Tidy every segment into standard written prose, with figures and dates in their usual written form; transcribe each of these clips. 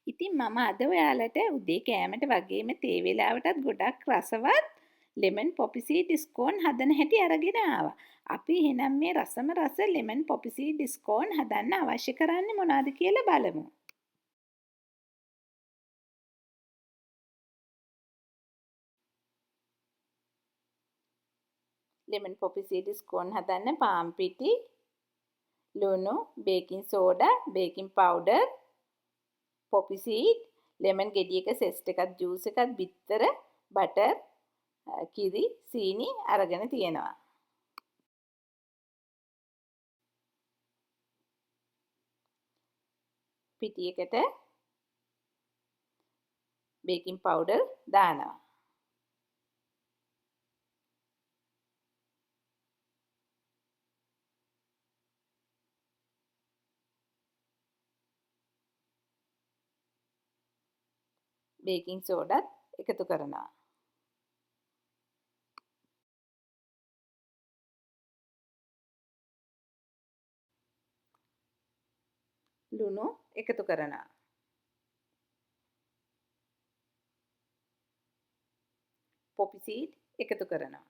ඉතින් මම අද ඔයාලට උදේ කෑමට වගේම තේ වේලාවටත් ගොඩක් රසවත් ලෙමන් පොපි සීඩ් ස්කෝන් හදන හැටි අරගෙන ආවා. අපි එහෙනම් මේ රසම රස ලෙමන් පොපි සීඩ් ස්කෝන් හදන්න අවශ්‍ය කරන්නේ මොනවද කියලා බලමු. ලෙමන් පොපි සීඩ් ස්කෝන් හදන්න පාන් පිටි, ලුණු, baking soda, baking powder, poppy seed, lemon ගෙඩියක සෙස්ට් එකක්, ජූස් එකක්, බිත්තර, බටර්, කිරි, සීනි අරගෙන තියෙනවා. පිටියකට බේකින් පවුඩර් දානවා. බේකින් සෝඩාත් එකතු කරනවා. ලුණු එකතු කරනවා. පොපි සීඩ් එකතු කරනවා.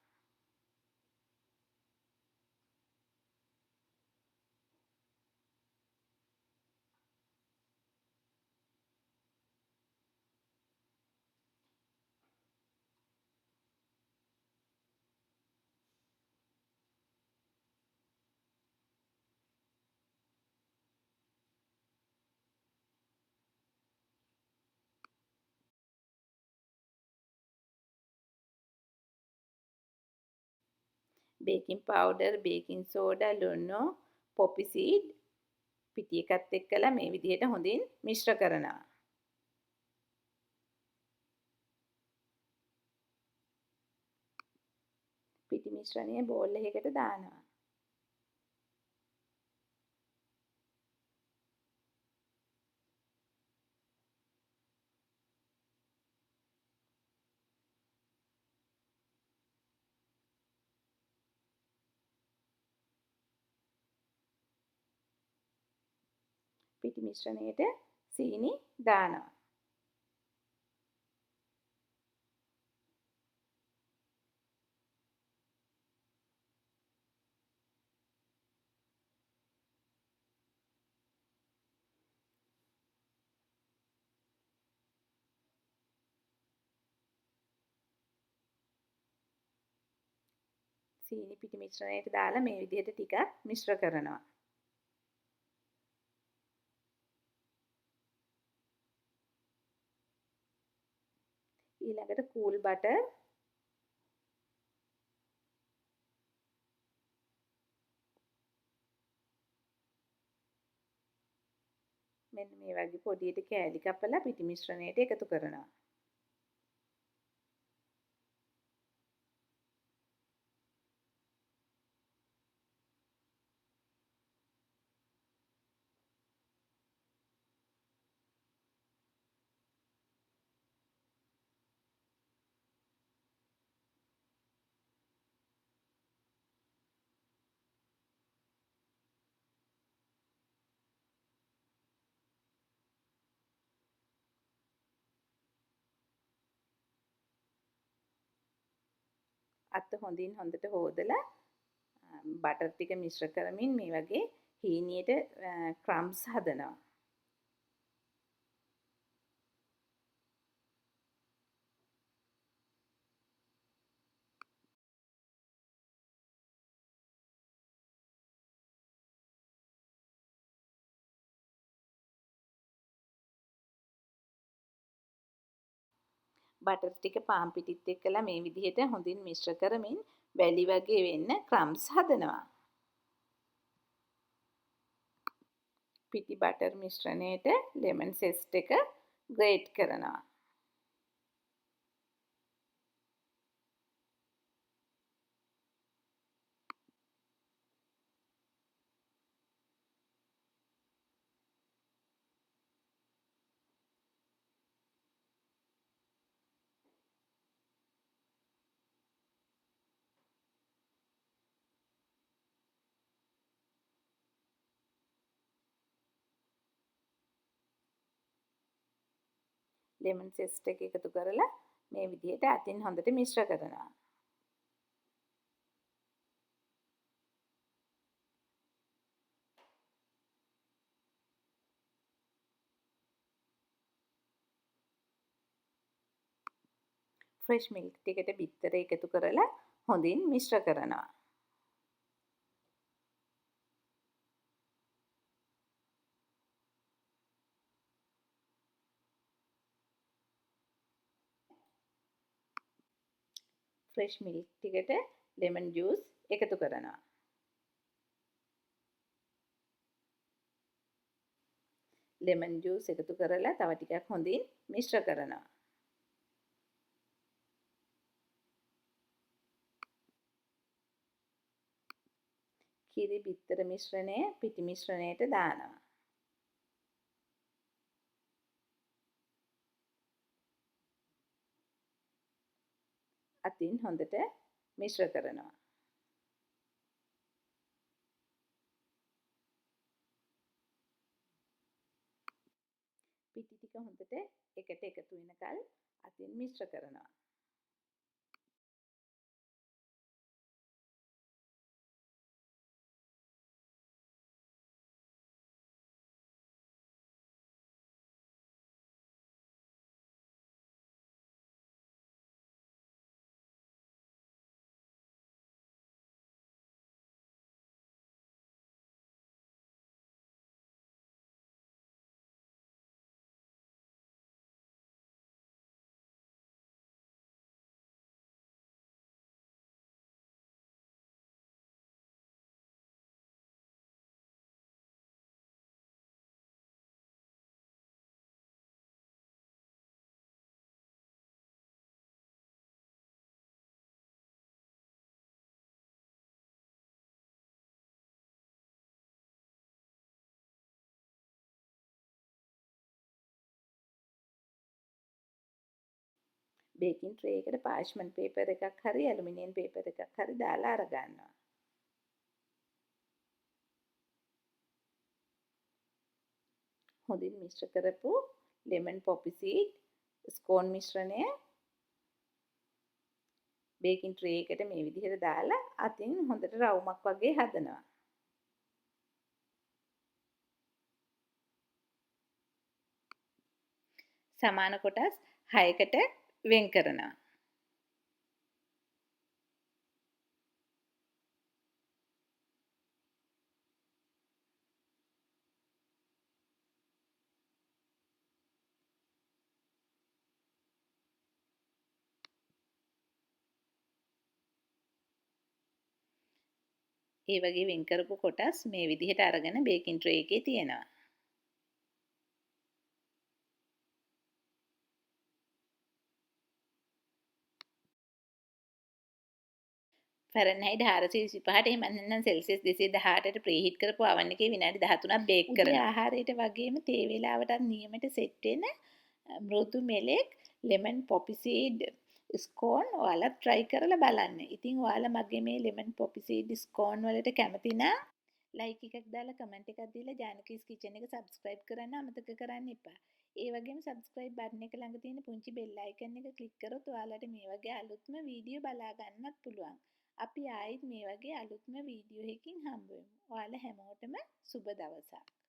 බේකින් පවුඩර්, බේකින් සෝඩා, ලුණු, පොපි සීඩ් පිටි එකත් එක්කලා මේ විදිහට හොඳින් මිශ්‍ර කරනවා. පිටි මිශ්‍රණය බෝල් එකකට දානවා. පිටි මිශ්‍රණයට සීනි දානවා. සීනි පිටි මිශ්‍රණයට දාලා මේ විදිහට ටිකක් මිශ්‍ර කරනවා. ඊළඟට කූල් බටර්, මෙන්න මේ වගේ පොඩියට කෑලි කපලා පිටි මිශ්‍රණයට එකතු කරනවා. අත හොඳින් හොඳට හොදලා බටර් ටික මිශ්‍ර කරමින් මේ වගේ හීනියට ක්‍රම්ස් හදනවා. බටර් ටික පාන් පිටිත් එක්කලා මේ විදිහට හොඳින් මිශ්‍ර කරමින් වැලි වගේ වෙන්න ක්‍රම්ස් හදනවා. පිටි බටර් මිශ්‍රණයට ලෙමන් සෙස්ට් එක ග්‍රේට් කරනවා. ලෙමන් zest එක එකතු කරලා මේ විදිහට අතින් හොඳට මිශ්‍ර කරනවා. ෆ්‍රෙෂ් මිල්ක් ටිකට බිත්තර එකතු කරලා හොඳින් මිශ්‍ර කරනවා. ෆ්‍රෙෂ් මිල්ක් ටිකට ලෙමන් ජූස් එකතු කරනවා. ලෙමන් ජූස් එකතු කරලා තව ටිකක් හොඳින් මිශ්‍ර කරනවා. කිරි බිත්තර මිශ්‍රණය පිටි මිශ්‍රණයට දානවා. අතින් හොඳට මිශ්‍ර කරනවා. පිටි ටික හොඳට එකට එකතු වෙනකල් අතින් මිශ්‍ර කරනවා. බේකින් ට්‍රේ එකට පාර්ච්මන්ට් පේපර් එකක් හරි ඇලුමිනියම් පේපර් එකක් හරි දාලා අරගන්නවා. හොඳින් මිශ්‍ර කරපු ලෙමන් පොපි සීඩ් ස්කෝන් මිශ්‍රණය බේකින් ට්‍රේ එකට මේ විදිහට දාලා අතින් හොඳට රවුමක් වගේ හදනවා. සමාන කොටස් 6කට වෙන් කරනවා. ඒ වගේ වෙන් කරපු කොටස් මේ විදිහට අරගෙන බේකින් ට්‍රේ එකේ තියෙනවා. ෆැරන්හයිට් 425ට එහෙම නැත්නම් සෙල්සියස් 218ට ප්‍රීහීට් කරපු oven එකේ විනාඩි 13ක් බේක් කරනවා. ආහාරයට වගේම තේ වේලාවටත් නියමයට සෙට් වෙන මෘදු මෙලෙක් ලෙමන් පොපි සීඩ් ස්කෝන් ඔයාලා try කරලා බලන්න. ඉතින් ඔයාලා මගේ මේ ලෙමන් පොපි සීඩ් ස්කෝන් වලට කැමති නම් ලයික් එකක් දාලා කමෙන්ට් එකක් දීලා ජානකීස් කිචන් එක subscribe කරන්න අමතක කරන්න එපා. ඒ වගේම subscribe button එක ළඟ තියෙන පුංචි bell icon එක click කරොත් ඔයාලට මේ වගේ අලුත්ම වීඩියෝ බලා ගන්නත් පුළුවන්. අපි ආයෙත් මේ වගේ අලුත්ම වීඩියෝ එකකින් හම්බ වෙමු. ඔයාලා හැමෝටම සුබ දවසක්.